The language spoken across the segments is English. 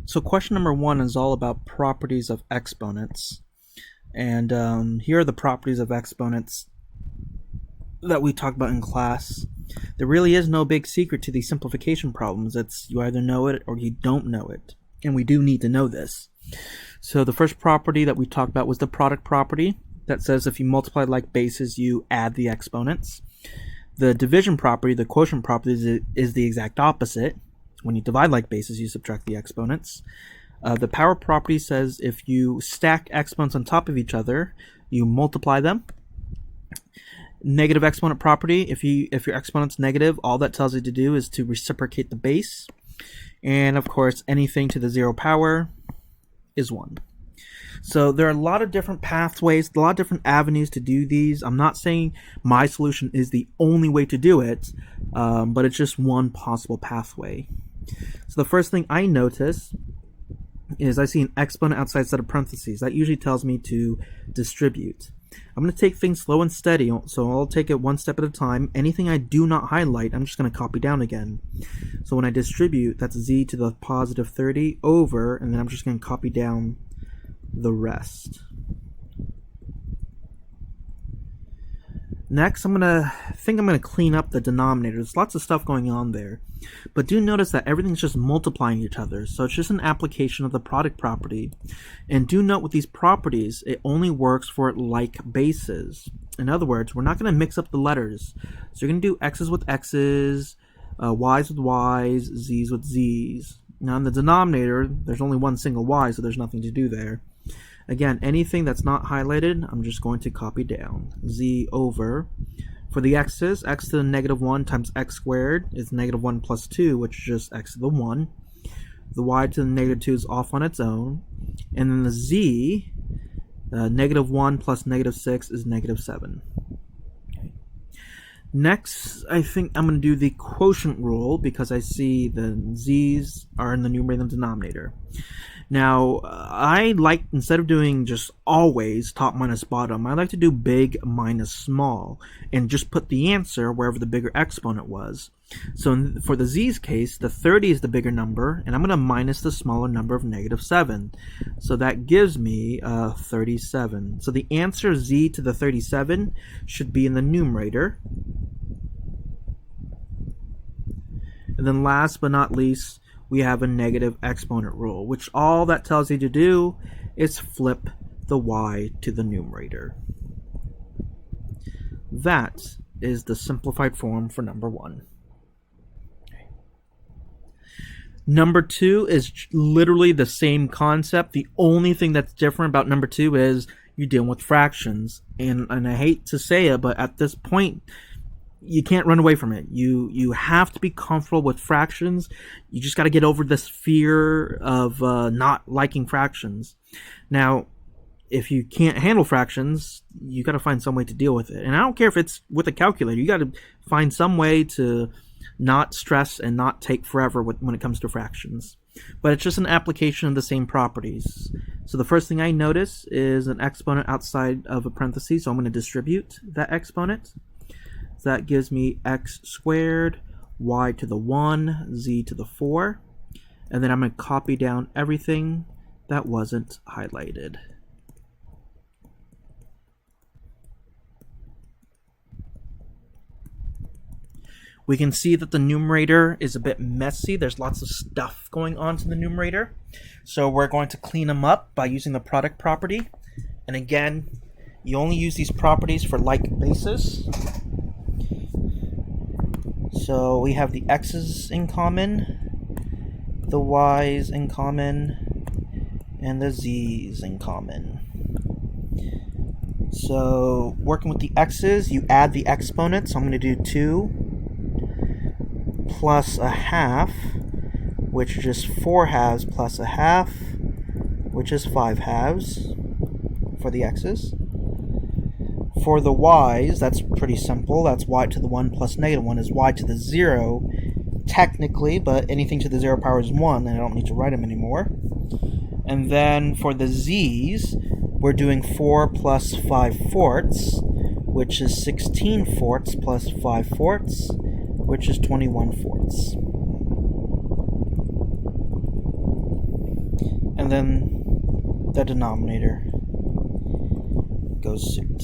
So question number 1 is all about properties of exponents. And here are the properties of exponents that we talked about in class. There really is no big secret to these simplification problems. It's you either know it or you don't know it. And we do need to know this. So the first property that we talked about was the product property. That says if you multiply like bases, you add the exponents. The division property, the quotient property, is the exact opposite. When you divide like bases, you subtract the exponents. The power property says if you stack exponents on top of each other, you multiply them. Negative exponent property, if your exponent's negative, all that tells you to do is to reciprocate the base. And of course, anything to the 0 power is 1. So there are a lot of different pathways, a lot of different avenues to do these. I'm not saying my solution is the only way to do it, but it's just one possible pathway. So the first thing I notice is I see an exponent outside set of parentheses. That usually tells me to distribute. I'm going to take things slow and steady, so I'll take it one step at a time. Anything I do not highlight, I'm just going to copy down again. So when I distribute, that's z to the positive 30 over, and then I'm just going to copy down the rest. Next, I'm going to clean up the denominator. There's lots of stuff going on there. But do notice that everything's just multiplying each other. So it's just an application of the product property. And do note with these properties, it only works for like bases. In other words, we're not going to mix up the letters. So you're going to do x's with x's, y's with y's, z's with z's. Now in the denominator, there's only one single y, so there's nothing to do there. Again, anything that's not highlighted, I'm just going to copy down. Z over. For the x's, x to the negative 1 times x squared is negative 1 plus 2, which is just x to the 1. The y to the negative 2 is off on its own. And then the z, negative 1 plus negative 6 is negative 7. Okay. Next, I think I'm going to do the quotient rule because I see the z's are in the numerator and the denominator. Now, I like, instead of doing just always top minus bottom, I like to do big minus small and just put the answer wherever the bigger exponent was. So for the z's case, the 30 is the bigger number, and I'm going to minus the smaller number of negative 7. So that gives me 37. So the answer z to the 37 should be in the numerator. And then last but not least, we have a negative exponent rule, which all that tells you to do is flip the y to the numerator. That is the simplified form for number 1. Okay. Number 2 is literally the same concept. The only thing that's different about number 2 is you're dealing with fractions. And I hate to say it, but at this point, you can't run away from it. You have to be comfortable with fractions. You just got to get over this fear of not liking fractions. Now, if you can't handle fractions, you got to find some way to deal with it. And I don't care if it's with a calculator. You got to find some way to not stress and not take forever when it comes to fractions. But it's just an application of the same properties. So the first thing I notice is an exponent outside of a parenthesis. So I'm going to distribute that exponent. So that gives me x squared, y to the 1, z to the 4. And then I'm going to copy down everything that wasn't highlighted. We can see that the numerator is a bit messy. There's lots of stuff going on to the numerator. So we're going to clean them up by using the product property. And again, you only use these properties for like bases. So we have the x's in common, the y's in common, and the z's in common. So working with the x's, you add the exponents. So I'm going to do 2 plus a half, which is just 4 halves plus a half, which is 5 halves for the x's. For the y's, that's pretty simple. That's y to the 1 plus negative 1 is y to the 0, technically, but anything to the 0 power is 1, and I don't need to write them anymore. And then for the z's, we're doing 4 plus 5 fourths, which is 16 fourths plus 5 fourths, which is 21 fourths. and then the denominator goes suit.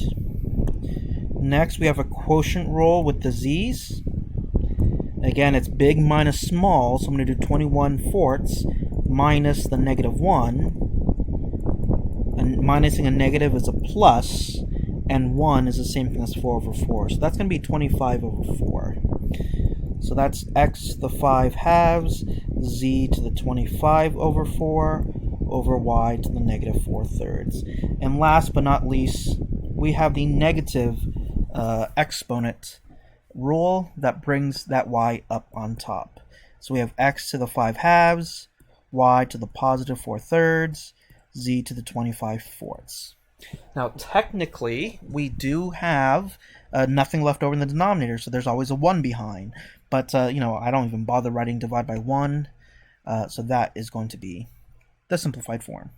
Next, we have a quotient rule with the z's. Again, it's big minus small, so I'm going to do 21/4 minus the -1. And minusing a negative is a plus, and 1 is the same thing as 4/4. So that's going to be 25/4. So that's x to the 5 halves, z to the 25/4, over y to the -4/3. And last but not least, we have the negative exponent rule that brings that y up on top. So we have x to the 5 halves, y to the +4/3, z to the 25/4. Now, technically, we do have nothing left over in the denominator, so there's always a 1 behind. But, I don't even bother writing divide by 1, so that is going to be the simplified form.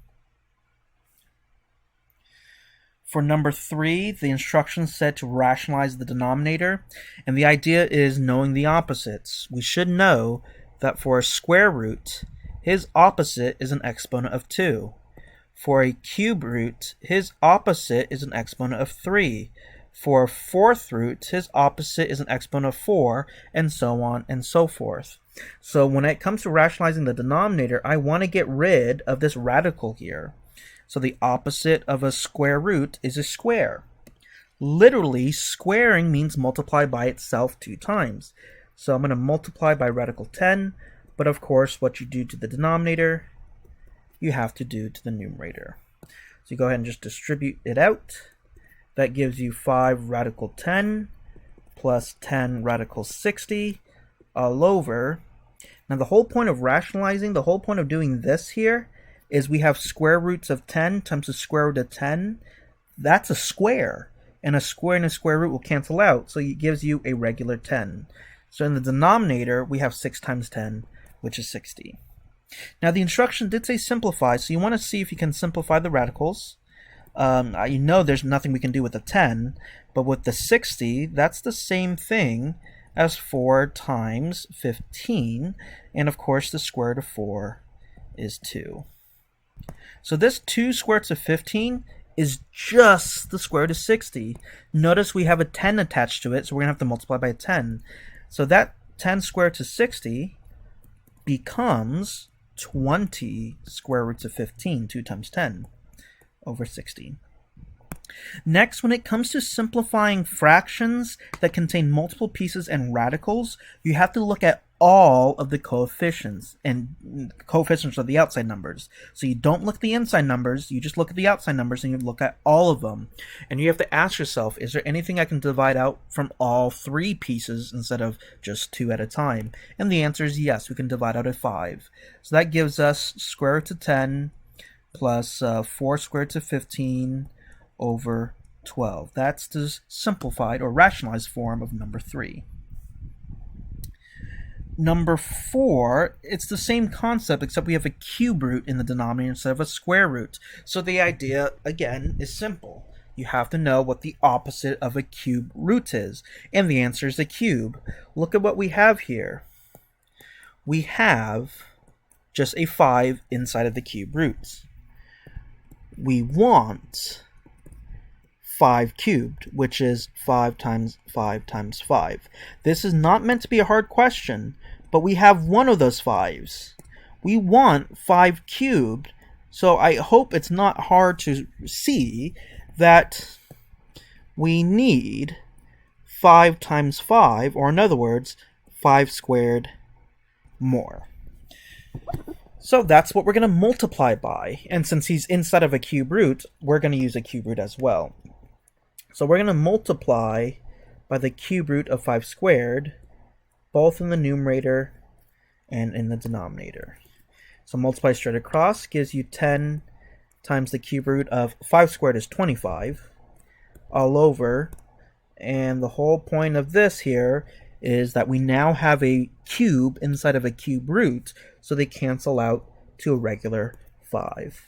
For number 3, the instructions said to rationalize the denominator, and the idea is knowing the opposites. We should know that for a square root, his opposite is an exponent of 2. For a cube root, his opposite is an exponent of 3. For a fourth root, his opposite is an exponent of 4, and so on and so forth. So when it comes to rationalizing the denominator, I want to get rid of this radical here. So the opposite of a square root is a square. Literally, squaring means multiply by itself 2 times. So I'm going to multiply by radical 10, but of course what you do to the denominator, you have to do to the numerator. So you go ahead and just distribute it out. That gives you 5 radical 10 plus 10 radical 60 all over. Now the whole point of rationalizing, the whole point of doing this here, is we have square roots of 10 times the square root of 10. That's a square. And a square and a square root will cancel out, so it gives you a regular 10. So in the denominator, we have 6 times 10, which is 60. Now the instruction did say simplify, so you want to see if you can simplify the radicals. You know there's nothing we can do with the 10, but with the 60, that's the same thing as 4 times 15, and of course the square root of 4 is 2. So this 2 square roots of 15 is just the square root of 60. Notice we have a 10 attached to it, so we're going to have to multiply by a 10. So that 10 square root of 60 becomes 20 square roots of 15, 2 times 10, over 60. Next, when it comes to simplifying fractions that contain multiple pieces and radicals, you have to look at all of the coefficients, and coefficients are the outside numbers. So you don't look at the inside numbers, you just look at the outside numbers and you look at all of them. And you have to ask yourself, is there anything I can divide out from all 3 pieces instead of just 2 at a time? And the answer is yes, we can divide out at 5. So that gives us square root of 10 plus 4 square roots of 15 over 12. That's the simplified or rationalized form of number 3. Number 4, it's the same concept except we have a cube root in the denominator instead of a square root. So the idea, again, is simple. You have to know what the opposite of a cube root is, and the answer is a cube. Look at what we have here. We have just a 5 inside of the cube roots. We want 5 cubed, which is 5 times 5 times 5. This is not meant to be a hard question, but we have one of those 5s. We want 5 cubed, so I hope it's not hard to see that we need 5 times 5, or in other words, 5 squared more. So that's what we're going to multiply by, and since he's inside of a cube root, we're going to use a cube root as well. So we're going to multiply by the cube root of 5 squared, both in the numerator and in the denominator. So multiply straight across gives you 10 times the cube root of 5 squared is 25, all over. And the whole point of this here is that we now have a cube inside of a cube root, so they cancel out to a regular 5.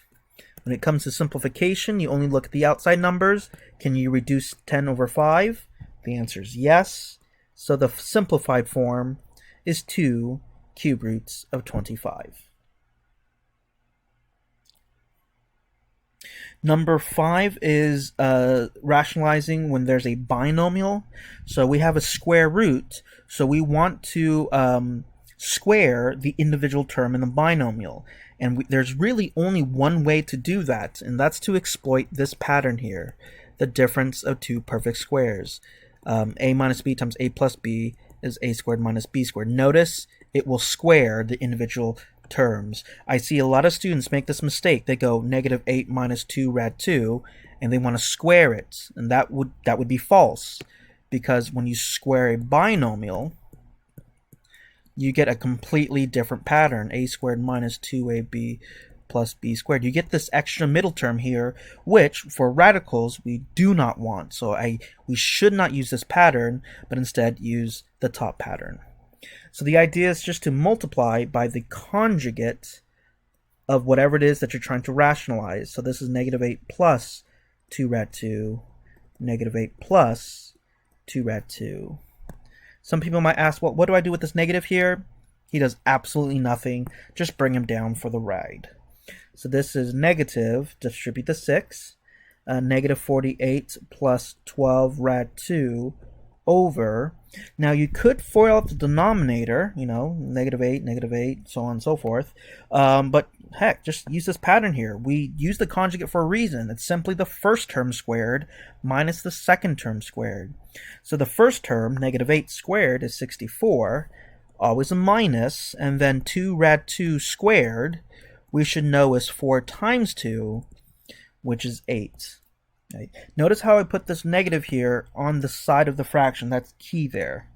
When it comes to simplification, you only look at the outside numbers. Can you reduce 10 over 5? The answer is yes. So the simplified form is 2 cube roots of 25. Number 5 is rationalizing when there's a binomial. So we have a square root, so we want to square the individual term in the binomial. And there's really only one way to do that, and that's to exploit this pattern here, the difference of two perfect squares. A minus b times a plus b is a squared minus b squared. Notice it will square the individual terms. I see a lot of students make this mistake. They go negative 8 minus 2 rad 2, and they want to square it, and that would be false, because when you square a binomial, you get a completely different pattern, a squared minus 2ab plus b squared. You get this extra middle term here, which for radicals we do not want. So we should not use this pattern, but instead use the top pattern. So the idea is just to multiply by the conjugate of whatever it is that you're trying to rationalize. So this is negative 8 plus 2 rad 2, negative 8 plus 2 rad 2. Some people might ask, well, what do I do with this negative here? He does absolutely nothing. Just bring him down for the ride. So this is negative, distribute the 6, negative 48 plus 12 rad 2 over. Now you could FOIL out the denominator, negative 8, so on and so forth. But heck, just use this pattern here. We use the conjugate for a reason. It's simply the first term squared minus the second term squared. So the first term, negative 8 squared, is 64, always a minus, and then 2 rad 2 squared, we should know is 4 times 2, which is 8. Right. Notice how I put this negative here on the side of the fraction. That's key there.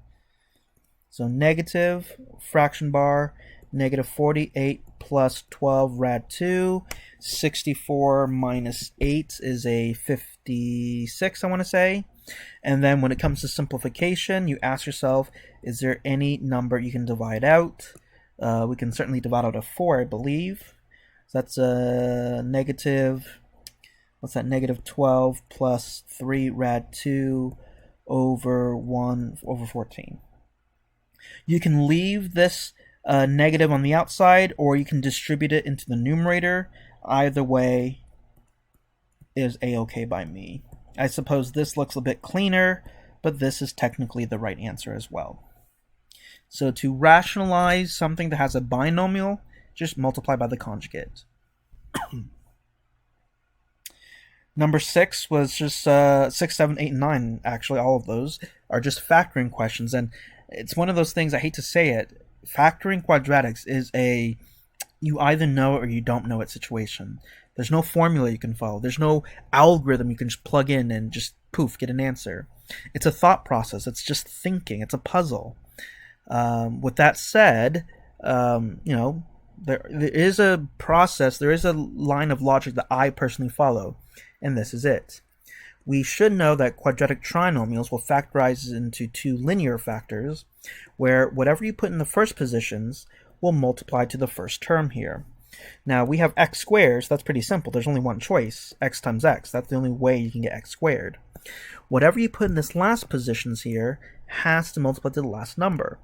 So negative, fraction bar, negative 48 plus 12 rad 2. 64 minus 8 is a 56, I want to say. And then when it comes to simplification, you ask yourself, is there any number you can divide out? We can certainly divide out a 4, I believe. So that's a negative... What's that? Negative 12 plus 3 rad 2 over 1 over 14. You can leave this negative on the outside, or you can distribute it into the numerator. Either way is a-okay by me. I suppose this looks a bit cleaner, but this is technically the right answer as well. So to rationalize something that has a binomial, just multiply by the conjugate. Number 6 was just 6, 7, 8, and 9. Actually, all of those are just factoring questions. And it's one of those things, I hate to say it, factoring quadratics is a you either know it or you don't know it situation. There's no formula you can follow. There's no algorithm you can just plug in and just poof, get an answer. It's a thought process. It's just thinking. It's a puzzle. With that said, there is a process, there is a line of logic that I personally follow. And this is it. We should know that quadratic trinomials will factorize into two linear factors, where whatever you put in the first positions will multiply to the first term here. Now, we have x squares. That's pretty simple. There's only one choice, x times x. That's the only way you can get x squared. Whatever you put in this last positions here has to multiply to the last number.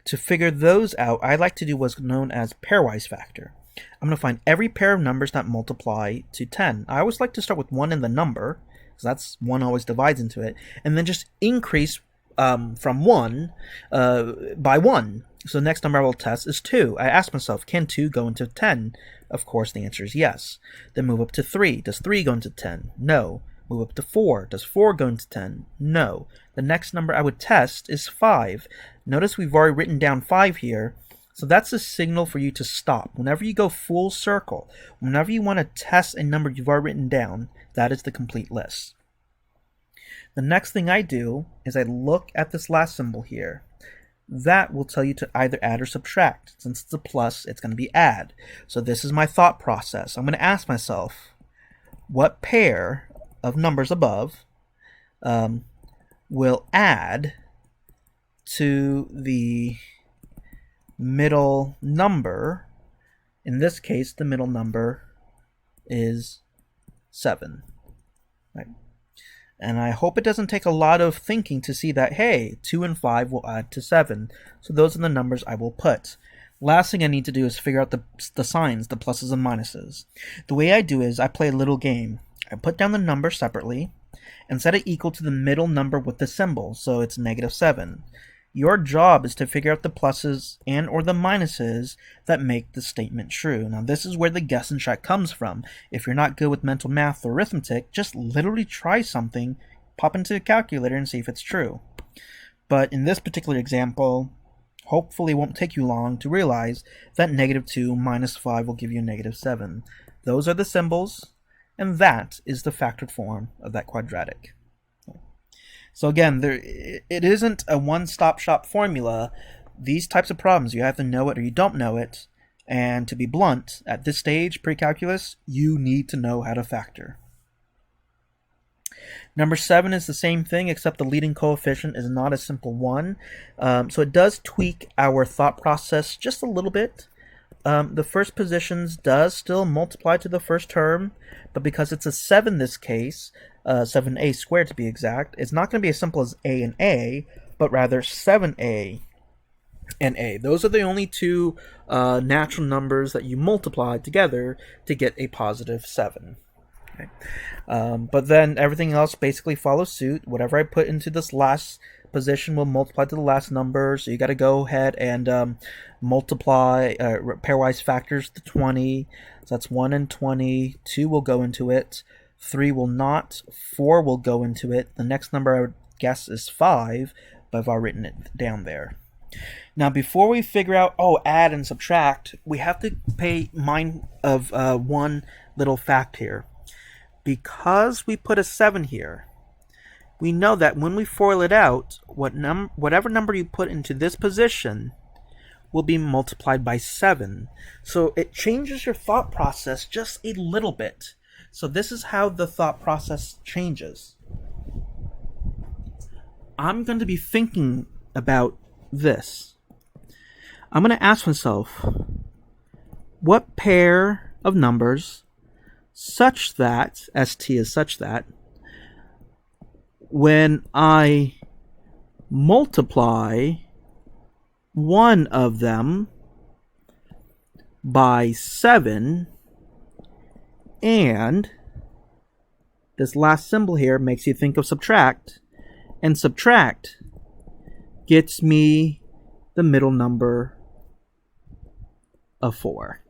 To figure those out, I like to do what's known as pairwise factor. I'm going to find every pair of numbers that multiply to 10. I always like to start with 1 in the number, because that's 1 always divides into it, and then just increase from 1 by 1. So the next number I will test is 2. I ask myself, can 2 go into 10? Of course, the answer is yes. Then move up to 3. Does 3 go into 10? No. Move up to 4. Does 4 go into 10? No. The next number I would test is 5. Notice we've already written down 5 here. So that's a signal for you to stop. Whenever you go full circle, whenever you want to test a number you've already written down, that is the complete list. The next thing I do is I look at this last symbol here. That will tell you to either add or subtract. Since it's a plus, it's going to be add. So this is my thought process. I'm going to ask myself, what pair of numbers above will add to the middle number? In this case, the middle number is 7. Right? And I hope it doesn't take a lot of thinking to see that, hey, 2 and 5 will add to 7. So those are the numbers I will put. Last thing I need to do is figure out the signs, the pluses and minuses. The way I do is I play a little game. I put down the number separately and set it equal to the middle number with the symbol, so it's -7. Your job is to figure out the pluses and or the minuses that make the statement true. Now this is where the guess and check comes from. If you're not good with mental math or arithmetic, just literally try something, pop into a calculator and see if it's true. But in this particular example, hopefully it won't take you long to realize that -2 minus 5 will give you -7. Those are the symbols, and that is the factored form of that quadratic. So again, it isn't a one-stop-shop formula. These types of problems, you have to know it or you don't know it. And to be blunt, at this stage, pre-calculus, you need to know how to factor. Number 7 is the same thing, except the leading coefficient is not a simple 1. So it does tweak our thought process just a little bit. The first positions does still multiply to the first term, but because it's a 7 this case, 7a squared to be exact, it's not going to be as simple as a and a, but rather 7a and a. Those are the only two natural numbers that you multiply together to get a positive 7. Okay. But then everything else basically follows suit. Whatever I put into this last position will multiply to the last number, so you got to go ahead and multiply pairwise factors to 20. So that's 1 and 20. 2 will go into it. 3 will not. 4 will go into it. The next number I would guess is 5, but I've already written it down there. Now, before we figure out, add and subtract, we have to pay mind of one little fact here. Because we put a 7 here, we know that when we FOIL it out, whatever number you put into this position will be multiplied by 7. So it changes your thought process just a little bit. So this is how the thought process changes. I'm going to be thinking about this. I'm going to ask myself, what pair of numbers such that, ST is such that, when I multiply one of them by 7, and this last symbol here makes you think of subtract, and subtract gets me the middle number of 4.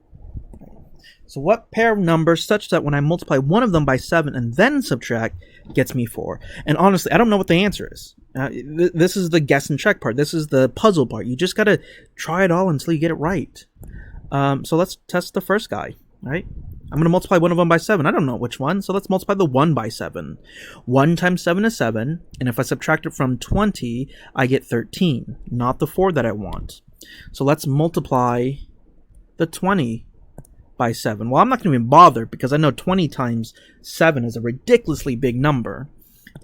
So what pair of numbers such that when I multiply one of them by 7 and then subtract gets me 4? And honestly, I don't know what the answer is. This is the guess and check part. This is the puzzle part. You just got to try it all until you get it right. So let's test the first guy, right? I'm going to multiply one of them by 7. I don't know which one, so let's multiply the 1 by 7. 1 times 7 is 7, and if I subtract it from 20, I get 13, not the 4 that I want. So let's multiply the 20 by 7. Well, I'm not going to even bother because I know 20 times 7 is a ridiculously big number,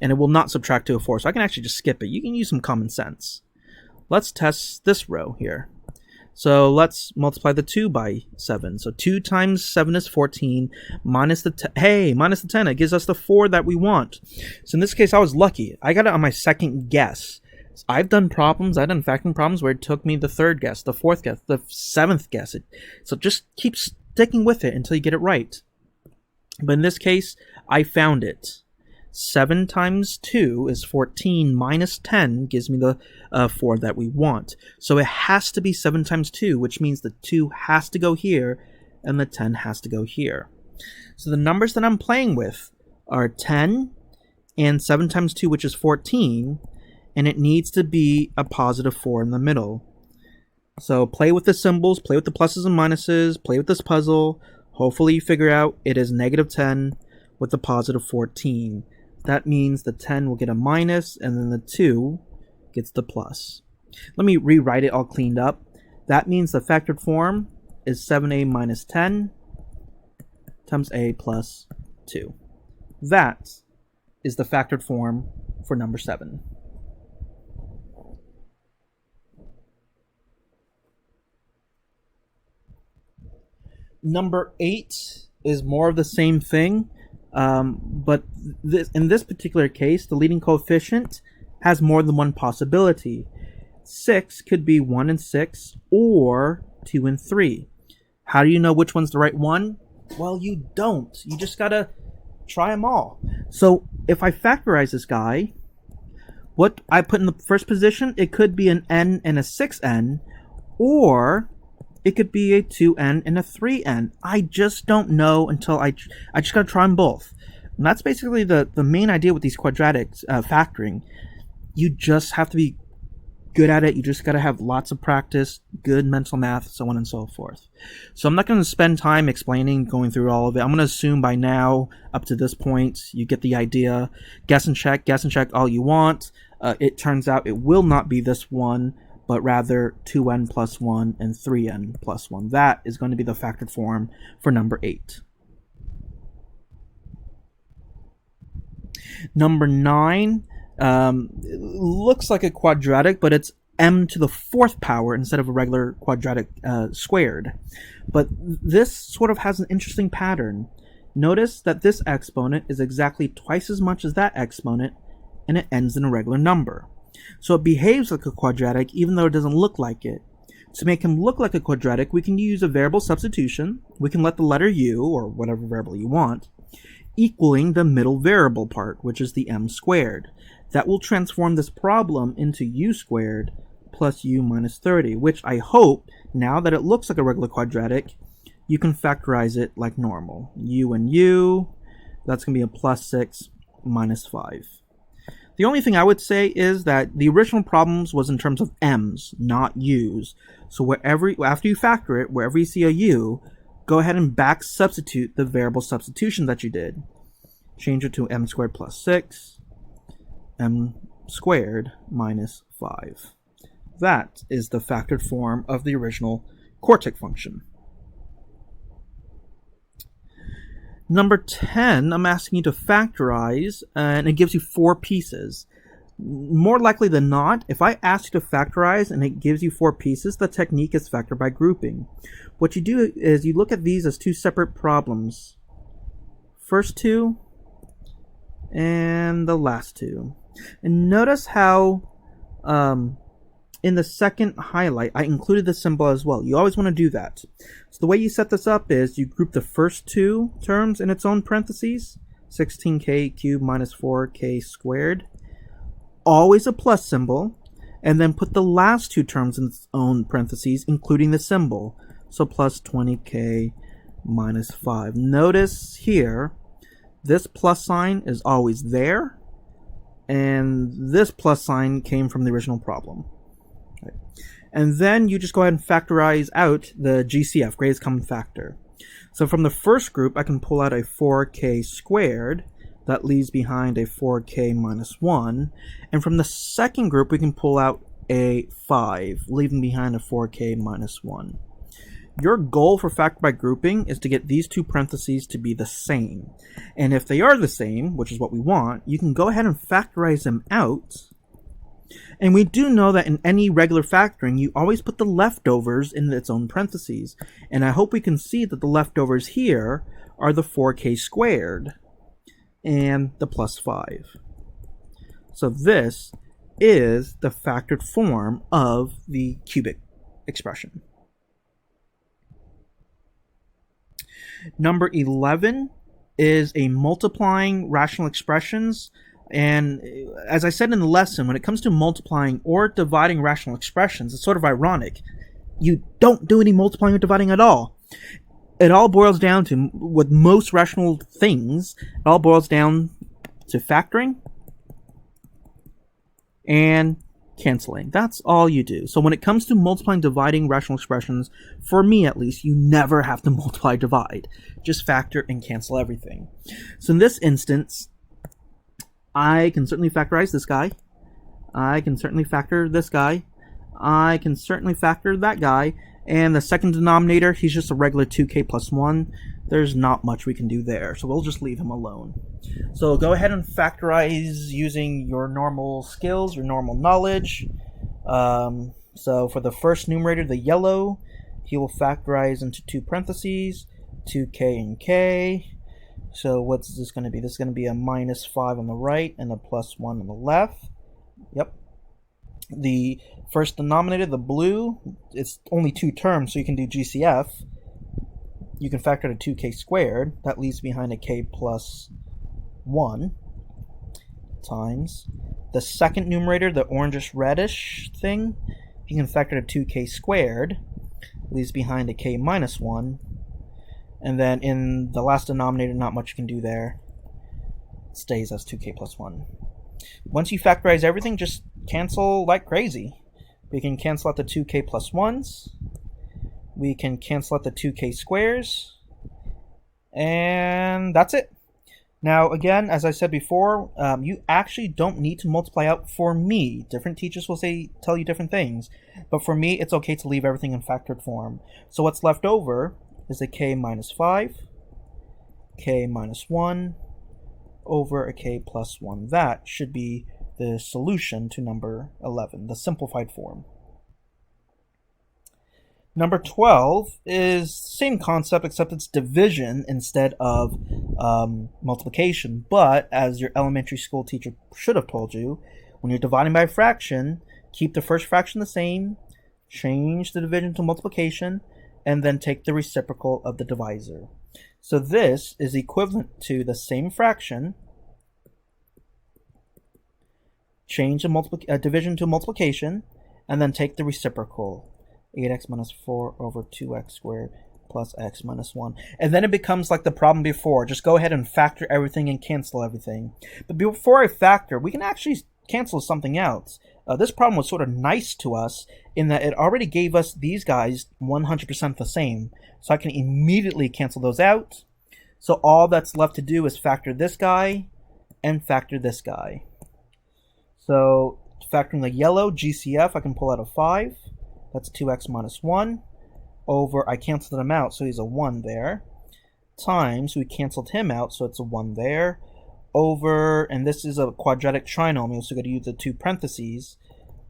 and it will not subtract to a 4, so I can actually just skip it. You can use some common sense. Let's test this row here. So let's multiply the 2 by 7. So 2 times 7 is 14, minus the 10. Minus the 10, it gives us the 4 that we want. So in this case, I was lucky. I got it on my second guess. I've done factoring problems where it took me the third guess, the fourth guess, the seventh guess. So just keep sticking with it until you get it right. But in this case, I found it. 7 times 2 is 14 minus 10 gives me the 4 that we want. So it has to be 7 times 2, which means the 2 has to go here and the 10 has to go here. So the numbers that I'm playing with are 10 and 7 times 2, which is 14, and it needs to be a positive 4 in the middle. So play with the symbols, play with the pluses and minuses, play with this puzzle. Hopefully you figure out it is -10 with the positive 14. That means the 10 will get a minus, and then the 2 gets the plus. Let me rewrite it all cleaned up. That means the factored form is 7a minus 10 times a plus 2. That is the factored form for number 7. Number 8 is more of the same thing. But in this particular case, the leading coefficient has more than one possibility. 6 could be 1 and 6 or 2 and 3. How do you know which one's the right one? Well, you don't. You just gotta try them all. So if I factorize this guy, what I put in the first position, it could be an n and a 6n, or it could be a 2n and a 3n. I just don't know until I just gotta try them both. And that's basically the main idea with these quadratics factoring. You just have to be good at it. You just gotta have lots of practice, good mental math, so on and so forth. So I'm not gonna spend time going through all of it. I'm gonna assume by now, up to this point, you get the idea. Guess and check all you want. It turns out it will not be this one, but rather 2n plus 1 and 3n plus 1. That is going to be the factored form for number 8. Number 9 looks like a quadratic, but it's m to the 4th power instead of a regular quadratic squared. But this sort of has an interesting pattern. Notice that this exponent is exactly twice as much as that exponent, and it ends in a regular number. So it behaves like a quadratic even though it doesn't look like it. To make him look like a quadratic, we can use a variable substitution. We can let the letter u, or whatever variable you want, equaling the middle variable part, which is the m squared. That will transform this problem into u squared plus u minus 30, which I hope, now that it looks like a regular quadratic, you can factorize it like normal. U and u, that's going to be a plus 6 minus 5. The only thing I would say is that the original problems was in terms of m's, not u's. So after you factor it, wherever you see a u, go ahead and back substitute the variable substitution that you did. Change it to m squared plus 6, m squared minus 5. That is the factored form of the original quartic function. Number 10, I'm asking you to factorize, and it gives you 4 pieces. More likely than not, if I ask you to factorize and it gives you 4 pieces, the technique is factor by grouping. What you do is you look at these as 2 separate problems. First 2 and the last 2. And notice how in the second highlight, I included the symbol as well. You always want to do that. So the way you set this up is you group the first 2 terms in its own parentheses, 16k cubed minus 4k squared, always a plus symbol, and then put the last 2 terms in its own parentheses, including the symbol, so plus 20k minus 5. Notice here, this plus sign is always there, and this plus sign came from the original problem. And then you just go ahead and factorize out the GCF, greatest common factor. So from the first group, I can pull out a 4k squared. That leaves behind a 4k minus 1. And from the second group, we can pull out a 5, leaving behind a 4k minus 1. Your goal for factor by grouping is to get these 2 parentheses to be the same. And if they are the same, which is what we want, you can go ahead and factorize them out. And we do know that in any regular factoring, you always put the leftovers in its own parentheses. And I hope we can see that the leftovers here are the 4k squared and the plus 5. So this is the factored form of the cubic expression. Number 11 is a multiplying rational expressions. And as I said in the lesson, when it comes to multiplying or dividing rational expressions, it's sort of ironic. You don't do any multiplying or dividing at all. It all boils down to, with most rational things, it all boils down to factoring and canceling. That's all you do. So when it comes to multiplying, dividing rational expressions, for me at least, you never have to multiply, divide. Just factor and cancel everything. So in this instance, I can certainly factorize this guy. I can certainly factor this guy. I can certainly factor that guy. And the second denominator, he's just a regular 2k plus 1. There's not much we can do there, so we'll just leave him alone. So go ahead and factorize using your normal skills, your normal knowledge. So for the first numerator, the yellow, he will factorize into 2 parentheses, 2k and k. So what's this going to be? This is going to be a minus 5 on the right and a plus 1 on the left. Yep. The first denominator, the blue, it's only 2 terms, so you can do GCF. You can factor to 2k squared. That leaves behind a k plus 1 times the second numerator, the orangish-reddish thing, you can factor to 2k squared, leaves behind a k minus 1, and then in the last denominator, not much you can do there. It stays as 2k plus 1. Once you factorize everything, just cancel like crazy. We can cancel out the 2k plus 1s. We can cancel out the 2k squares. And that's it. Now, again, as I said before, you actually don't need to multiply out for me. Different teachers will tell you different things. But for me, it's okay to leave everything in factored form. So what's left over is a k minus 5, k minus 1, over a k plus 1. That should be the solution to number 11, the simplified form. Number 12 is same concept, except it's division instead of multiplication. But as your elementary school teacher should have told you, when you're dividing by a fraction, keep the first fraction the same, change the division to multiplication, and then take the reciprocal of the divisor. So this is equivalent to the same fraction, change the division to multiplication, and then take the reciprocal. 8x minus 4 over 2x squared plus x minus 1. And then it becomes like the problem before. Just go ahead and factor everything and cancel everything. But before I factor, we can actually cancel something else. This problem was sort of nice to us in that it already gave us these guys 100% the same. So I can immediately cancel those out. So all that's left to do is factor this guy and factor this guy. So factoring the yellow, GCF, I can pull out a 5. That's 2x minus 1 over, I canceled him out, so he's a 1 there, times, we canceled him out, so it's a 1 there, over, and this is a quadratic trinomial, so we're going to use the two parentheses,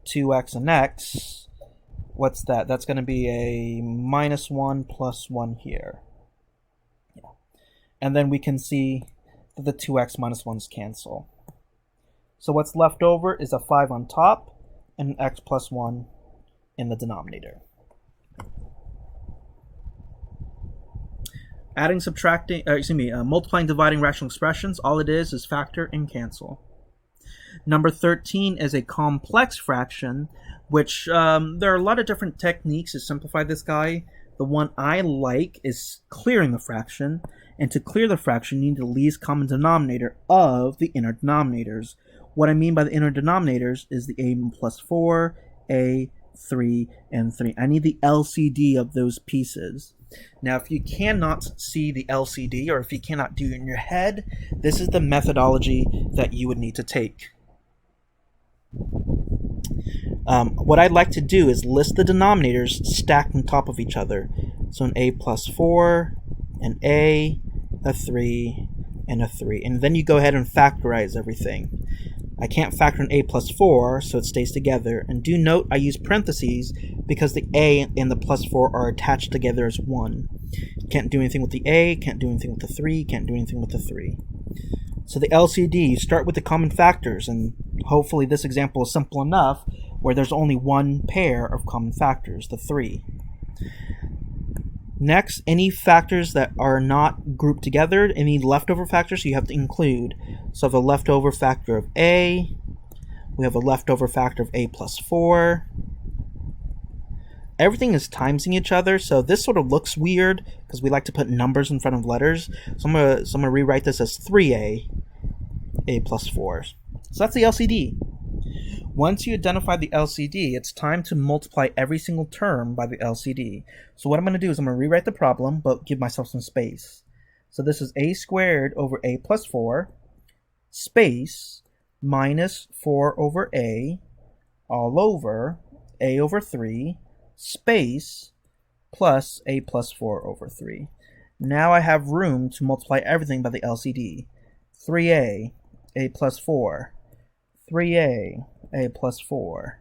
2x and x. What's that? That's going to be a minus 1 plus 1 here. Yeah. And then we can see that the 2x minus 1's cancel. So what's left over is a 5 on top and an x plus 1 in the denominator. Adding, subtracting, multiplying, dividing rational expressions, all it is factor and cancel. Number 13 is a complex fraction, which there are a lot of different techniques to simplify this guy. The one I like is clearing the fraction, and to clear the fraction, you need the least common denominator of the inner denominators. What I mean by the inner denominators is the a plus 4, a, 3, and 3. I need the LCD of those pieces. Now, if you cannot see the LCD, or if you cannot do it in your head, this is the methodology that you would need to take. What I'd like to do is list the denominators stacked on top of each other. So an a plus 4, an a 3, and a 3. And then you go ahead and factorize everything. I can't factor an a plus 4, so it stays together. And do note I use parentheses because the a and the plus 4 are attached together as 1. Can't do anything with the a, can't do anything with the 3, can't do anything with the 3. So the LCD, you start with the common factors, and hopefully this example is simple enough where there's only one pair of common factors, the 3. Next, any factors that are not grouped together, any leftover factors you have to include. So I have a leftover factor of a, we have a leftover factor of a plus 4. Everything is timesing each other, so this sort of looks weird because we like to put numbers in front of letters. So I'm gonna rewrite this as 3a, a plus 4. So that's the LCD. Once you identify the LCD, it's time to multiply every single term by the LCD. So what I'm going to do is I'm going to rewrite the problem, but give myself some space. So this is a squared over a plus 4, space, minus 4 over a, all over a over 3, space, plus a plus 4 over 3. Now I have room to multiply everything by the LCD. 3a, a plus 4, 3a, a plus 4,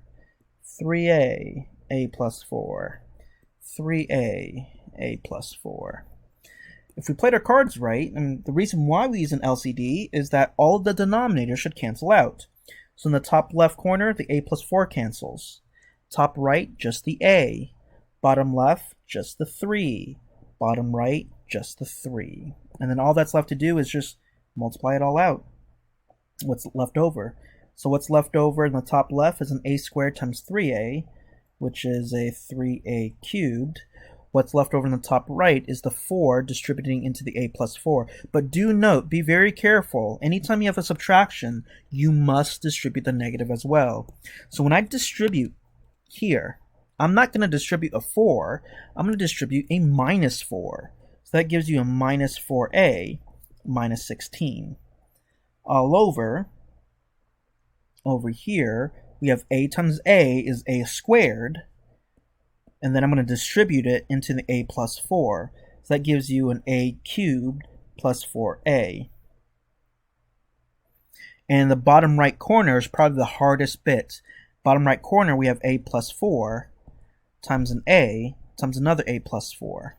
3a, a plus 4, 3a, a plus 4. If we played our cards right, and the reason why we use an LCD is that all the denominators should cancel out. So in the top left corner, the a plus 4 cancels. Top right, just the a. Bottom left, just the 3. Bottom right, just the 3. And then all that's left to do is just multiply it all out. What's left over? So what's left over in the top left is an a squared times 3a, which is a 3a cubed. What's left over in the top right is the 4 distributing into the a plus 4. But do note, be very careful. Anytime you have a subtraction, you must distribute the negative as well. So when I distribute here, I'm not going to distribute a 4. I'm going to distribute a minus 4. So that gives you a minus 4a minus 16. All over here, we have a times a is a squared. And then I'm going to distribute it into the a plus 4. So that gives you an a cubed plus 4a. And the bottom right corner is probably the hardest bit. Bottom right corner, we have a plus 4 times an a times another a plus 4.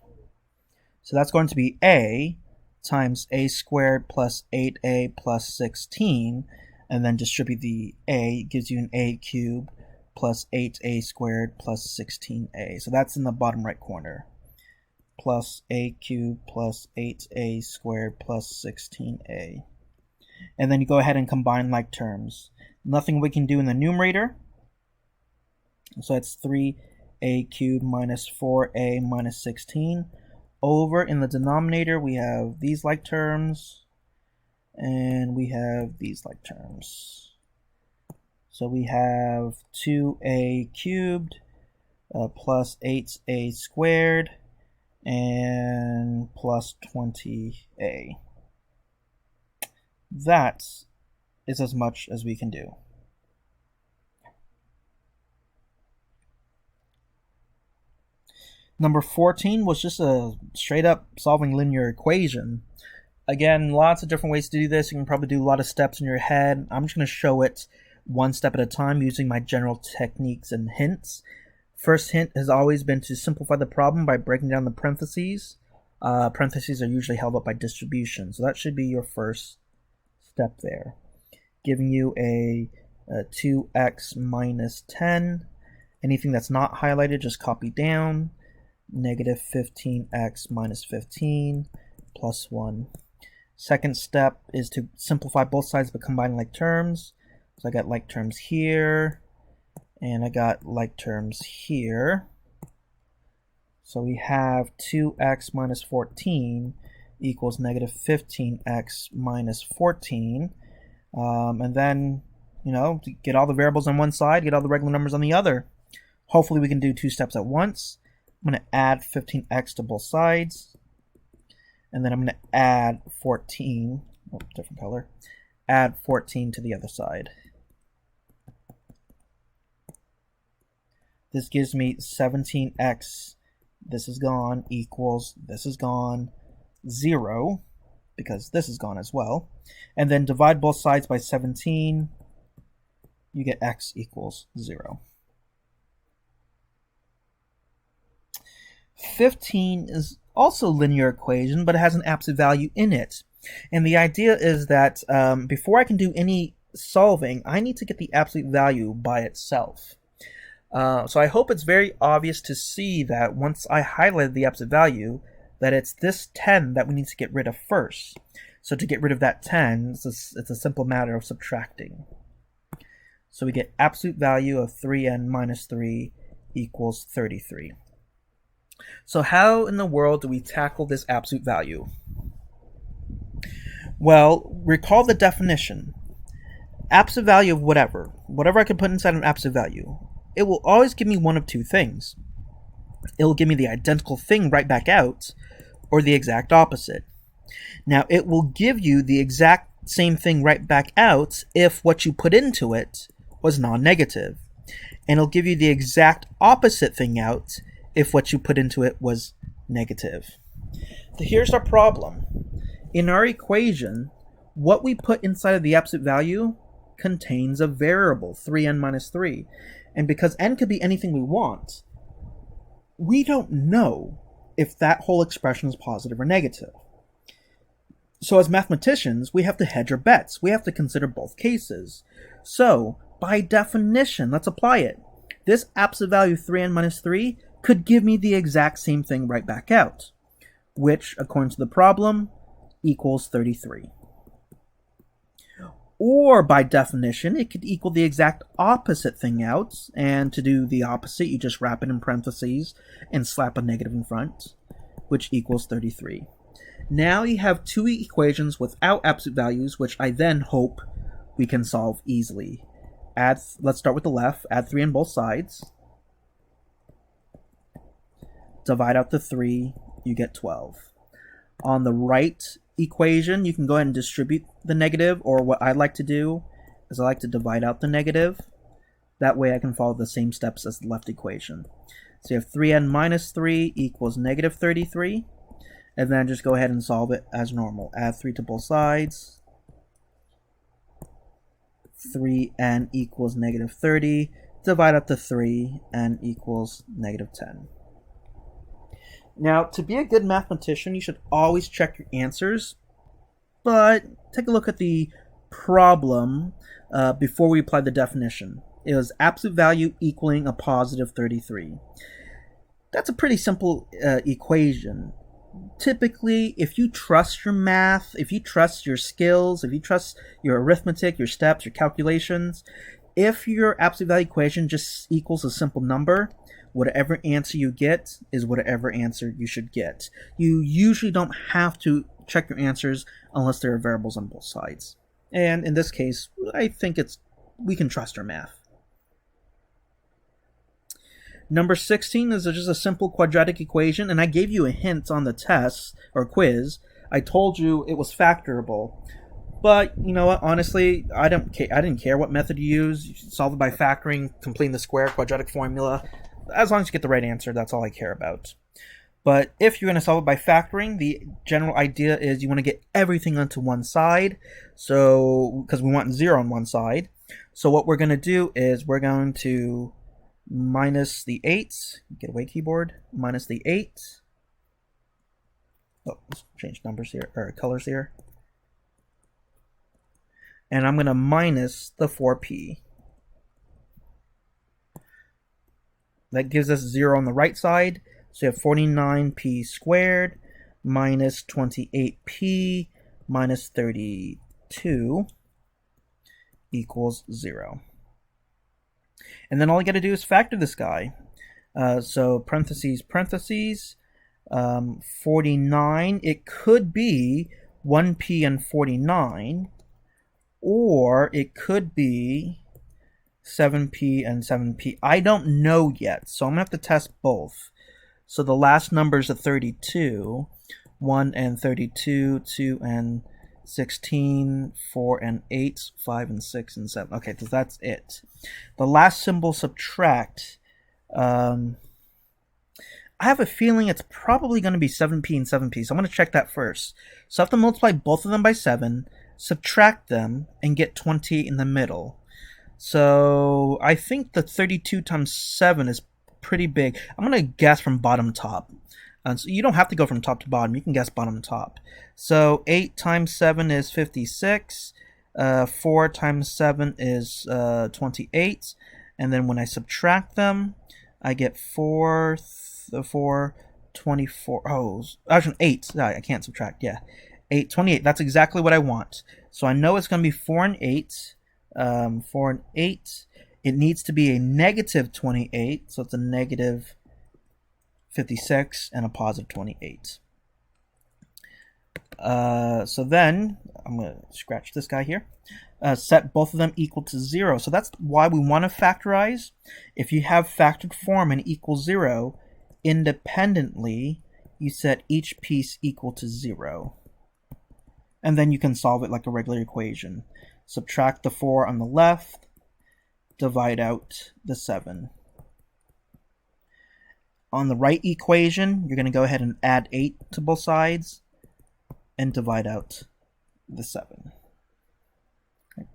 So that's going to be a times a squared plus 8a plus 16. And then distribute the a, gives you an a cubed plus 8a squared plus 16a. So that's in the bottom right corner. Plus a cubed plus 8a squared plus 16a. And then you go ahead and combine like terms. Nothing we can do in the numerator. So that's 3a cubed minus 4a minus 16. Over in the denominator, we have these like terms. And we have these like terms. So we have 2a cubed plus 8a squared and plus 20a. That is as much as we can do. Number 14 was just a straight up solving linear equation. Again, lots of different ways to do this. You can probably do a lot of steps in your head. I'm just going to show it one step at a time using my general techniques and hints. First hint has always been to simplify the problem by breaking down the parentheses. Parentheses are usually held up by distribution, so that should be your first step there. Giving you a 2x minus 10. Anything that's not highlighted, just copy down. Negative 15x minus 15 plus 1. Second step is to simplify both sides but combine like terms. So I got like terms here, and I got like terms here. So we have 2x minus 14 equals negative 15x minus 14. And then, get all the variables on one side, get all the regular numbers on the other. Hopefully we can do two steps at once. I'm going to add 15x to both sides. And then I'm going to add 14, different color, add 14 to the other side. This gives me 17x, this is gone, equals, this is gone, 0, because this is gone as well. And then divide both sides by 17, you get x equals 0. 15 is also a linear equation, but it has an absolute value in it. And the idea is that before I can do any solving, I need to get the absolute value by itself. So I hope it's very obvious to see that once I highlighted the absolute value, that it's this 10 that we need to get rid of first. So to get rid of that 10, it's a simple matter of subtracting. So we get absolute value of 3n minus 3 equals 33. So how in the world do we tackle this absolute value? Well, recall the definition. Absolute value of whatever I can put inside an absolute value, it will always give me one of two things. It will give me the identical thing right back out, or the exact opposite. Now, it will give you the exact same thing right back out if what you put into it was non-negative. And it'll give you the exact opposite thing out if what you put into it was negative. So here's our problem. In our equation, what we put inside of the absolute value contains a variable, 3n minus 3. And because n could be anything we want, we don't know if that whole expression is positive or negative. So as mathematicians, we have to hedge our bets. We have to consider both cases. So, by definition, let's apply it. This absolute value 3n minus 3 could give me the exact same thing right back out, which, according to the problem, equals 33. Or by definition, it could equal the exact opposite thing out. And to do the opposite, you just wrap it in parentheses and slap a negative in front, which equals 33. Now you have two equations without absolute values, which I then hope we can solve easily. Let's start with the left. Add 3 on both sides. Divide out the 3, you get 12. On the right equation, you can go ahead and distribute the negative, or what I like to do is I like to divide out the negative. That way I can follow the same steps as the left equation. So you have 3n minus 3 equals negative 33. And then just go ahead and solve it as normal. Add 3 to both sides. 3n equals negative 30. Divide out the 3, n equals negative 10. Now, to be a good mathematician, you should always check your answers. But take a look at the problem before we apply the definition. It was absolute value equaling a positive 33. That's a pretty simple equation. Typically, if you trust your math, if you trust your skills, if you trust your arithmetic, your steps, your calculations, if your absolute value equation just equals a simple number, whatever answer you get is whatever answer you should get. You usually don't have to check your answers unless there are variables on both sides. And in this case, I think we can trust our math. Number 16 is just a simple quadratic equation, and I gave you a hint on the test or quiz. I told you it was factorable. But you know what? Honestly, I didn't care what method you use. You solve it by factoring, completing the square quadratic formula. As long as you get the right answer, that's all I care about. But if you're going to solve it by factoring, the general idea is you want to get everything onto one side. So, because we want 0 on one side. So what we're going to do is we're going to minus the 8. Get away, keyboard. Minus the 8. Oh, let's change numbers here, or colors here. And I'm going to minus the 4p. That gives us 0 on the right side. So you have 49p squared minus 28p minus 32 equals 0. And then all you got to do is factor this guy. So parentheses, parentheses, 49. It could be 1p and 49. Or it could be 7p and 7p. I don't know yet, so I'm going to have to test both. So the last numbers are 32, 1 and 32, 2 and 16, 4 and 8, 5 and 6 and 7. Okay, so that's it. The last symbol, subtract. I have a feeling it's probably going to be 7p and 7p, so I'm going to check that first. So I have to multiply both of them by 7, subtract them, and get 20 in the middle. So I think the 32 times 7 is pretty big. I'm going to guess from bottom to top. So you don't have to go from top to bottom. You can guess bottom to top. So 8 times 7 is 56. 4 times 7 is 28. And then when I subtract them, I get 4, 24. Oh, actually 8. I can't subtract. Yeah. 8, 28. That's exactly what I want. So I know it's going to be 4 and 8. 4 and 8. It needs to be a negative 28. So it's a negative 56 and a positive 28. So then I'm going to scratch this guy here. Set both of them equal to 0. So that's why we want to factorize. If you have factored form and equals 0, independently, you set each piece equal to 0. And then you can solve it like a regular equation. Subtract the 4 on the left, divide out the 7. On the right equation, you're going to go ahead and add 8 to both sides and divide out the 7. Okay.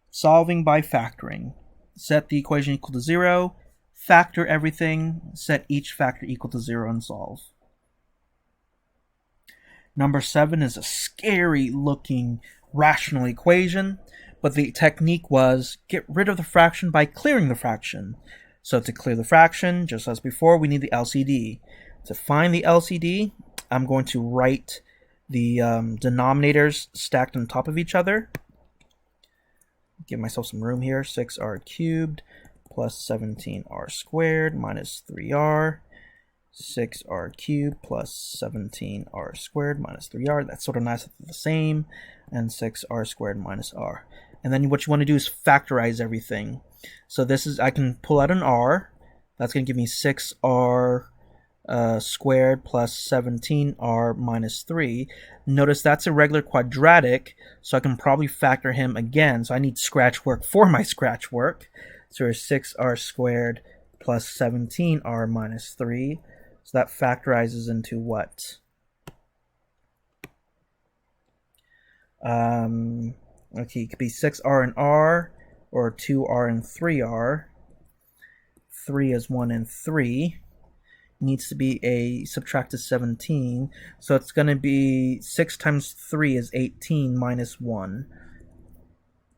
Solving by factoring. Set the equation equal to 0, factor everything, set each factor equal to 0, and solve. Number 7 is a scary looking rational equation, but the technique was get rid of the fraction by clearing the fraction. So to clear the fraction, just as before, we need the LCD. To find the LCD, I'm going to write the denominators stacked on top of each other. Give myself some room here. 6r cubed plus 17r squared minus 3r. 6r cubed plus 17r squared minus 3r. That's sort of nice, the same. And 6r squared minus r. And then what you want to do is factorize everything. So this is, I can pull out an r. That's going to give me 6r squared plus 17r minus 3. Notice that's a regular quadratic, so I can probably factor him again. So I need scratch work for my scratch work. So there's 6r squared plus 17r minus 3. So that factorizes into what? Okay, it could be 6r and r, or 2r and 3r. 3 is 1 and 3. Needs to be a subtracted 17. So it's going to be 6 times 3 is 18 minus 1.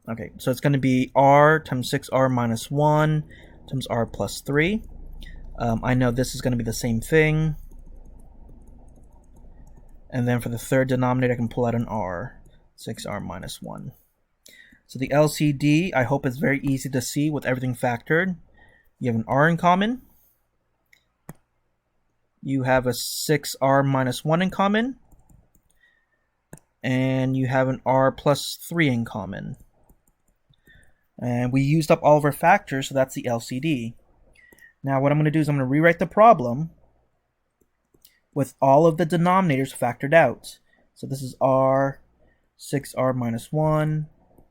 Okay, so it's going to be r times 6r minus 1 times r plus 3. I know this is going to be the same thing. And then for the third denominator, I can pull out an r, 6r minus 1. So the LCD, I hope, is very easy to see with everything factored. You have an r in common. You have a 6r minus 1 in common. And you have an r plus 3 in common. And we used up all of our factors, so that's the LCD. Now what I'm going to do is I'm going to rewrite the problem with all of the denominators factored out. So this is r, 6r minus 1,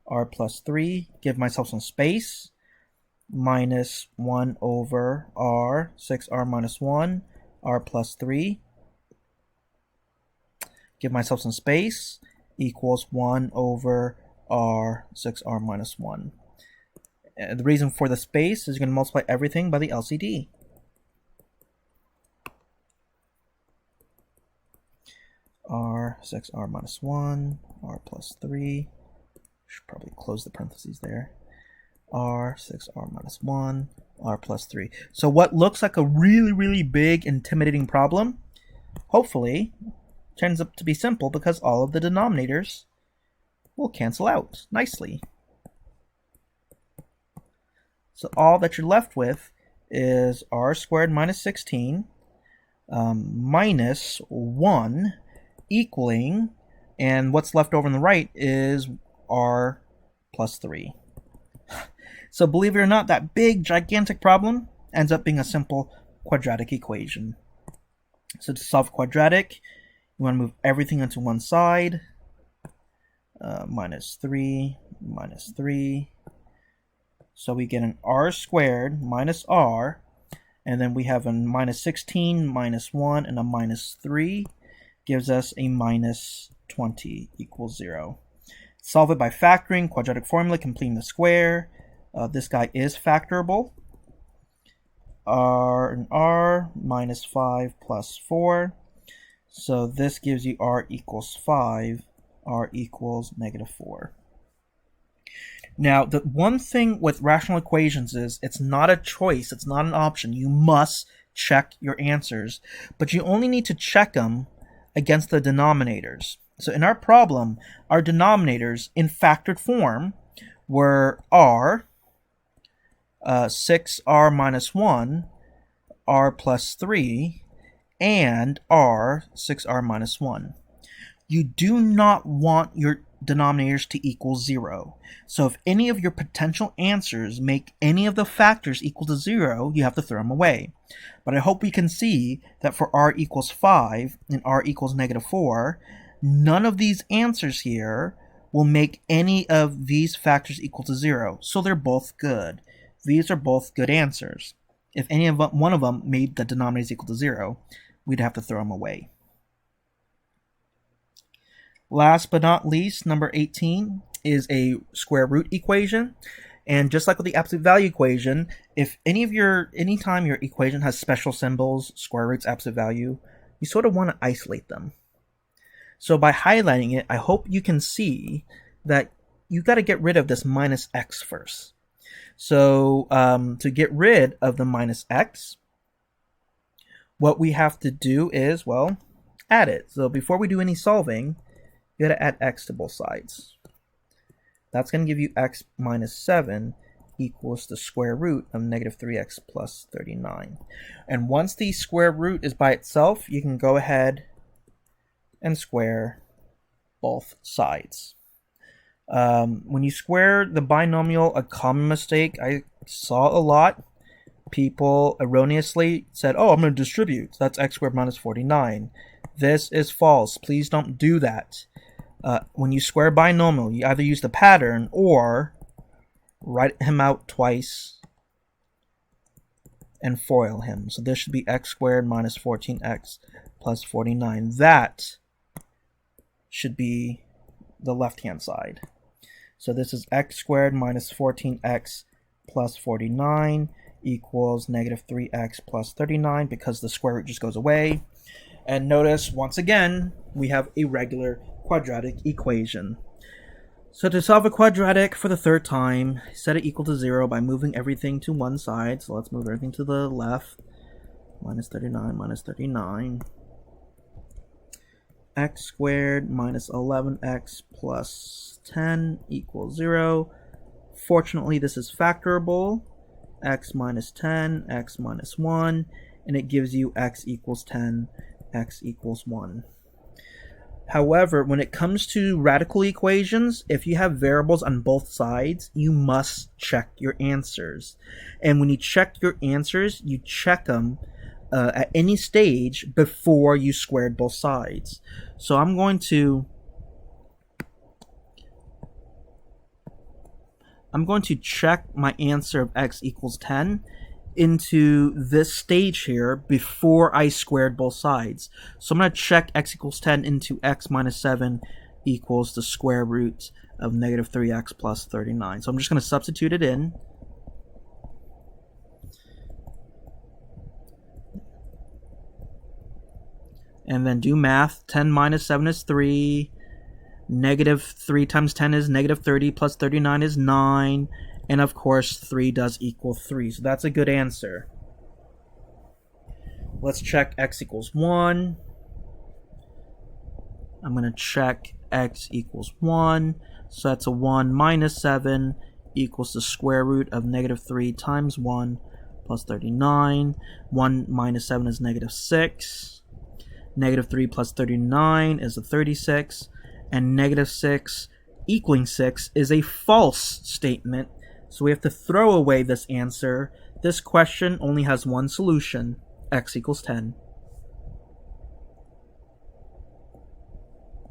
r plus 3. Give myself some space. Minus 1 over r, 6r minus 1, r plus 3. Give myself some space. Equals 1 over r, 6r minus 1. And the reason for the space is you're going to multiply everything by the LCD. R, 6r minus 1, r plus 3. Should probably close the parentheses there. R, 6r minus 1, r plus 3. So what looks like a really, really big, intimidating problem, hopefully, turns up to be simple because all of the denominators will cancel out nicely. So all that you're left with is r squared minus 16 minus 1 equaling, and what's left over on the right is r plus 3. So believe it or not, that big, gigantic problem ends up being a simple quadratic equation. So to solve quadratic, you want to move everything into one side. Minus 3, minus 3. So we get an r squared minus r, and then we have a minus 16, minus 1, and a minus 3. Gives us a minus 20 equals 0. Solve it by factoring, quadratic formula, completing the square. This guy is factorable. R and r, minus 5 plus 4. So this gives you r equals 5, r equals negative 4. Now, the one thing with rational equations is it's not a choice, it's not an option. You must check your answers, but you only need to check them against the denominators. So in our problem, our denominators in factored form were r, 6r minus 1, r plus 3, and r, 6r minus 1. You do not want your denominators to equal 0. So if any of your potential answers make any of the factors equal to 0, you have to throw them away. But I hope we can see that for r equals 5 and r equals negative 4, none of these answers here will make any of these factors equal to 0. So they're both good. These are both good answers. If any of them, one of them made the denominators equal to 0, we'd have to throw them away. Last but not least, number 18 is a square root equation. And just like with the absolute value equation, if anytime your equation has special symbols, square roots, absolute value, you sort of want to isolate them. So by highlighting it, I hope you can see that you got to get rid of this minus x first. So to get rid of the minus x, what we have to do is, well, add it. So before we do any solving, you got to add x to both sides. That's going to give you x minus 7 equals the square root of negative 3x plus 39. And once the square root is by itself, you can go ahead and square both sides. When you square the binomial, a common mistake I saw a lot, people erroneously said, oh, I'm going to distribute. So that's x squared minus 49. This is false. Please don't do that. When you square binomial, you either use the pattern or write him out twice and FOIL him. So this should be x squared minus 14x plus 49. That should be the left-hand side. So this is x squared minus 14x plus 49 equals negative 3x plus 39 because the square root just goes away. And notice, once again, we have a regular quadratic equation. So to solve a quadratic for the third time, set it equal to 0 by moving everything to one side. So let's move everything to the left. Minus 39 minus 39. X squared minus 11x plus 10 equals 0. Fortunately, this is factorable. X minus 10, x minus 1, and it gives you x equals 10, x equals 1. However, when it comes to radical equations, if you have variables on both sides, you must check your answers. And when you check your answers, you check them at any stage before you squared both sides. So I'm going to check my answer of x equals 10 into this stage here before I squared both sides. So I'm going to check x equals 10 into x minus 7 equals the square root of negative 3x plus 39. So I'm just going to substitute it in. And then do math. 10 minus 7 is 3. Negative 3 times 10 is negative 30, plus 39 is 9. And of course, 3 does equal 3. So that's a good answer. Let's check x equals 1. I'm going to check x equals 1. So that's a 1 minus 7 equals the square root of negative 3 times 1 plus 39. 1 minus 7 is negative 6. Negative 3 plus 39 is a 36. And negative 6 equaling 6 is a false statement. So we have to throw away this answer. This question only has one solution, x equals 10.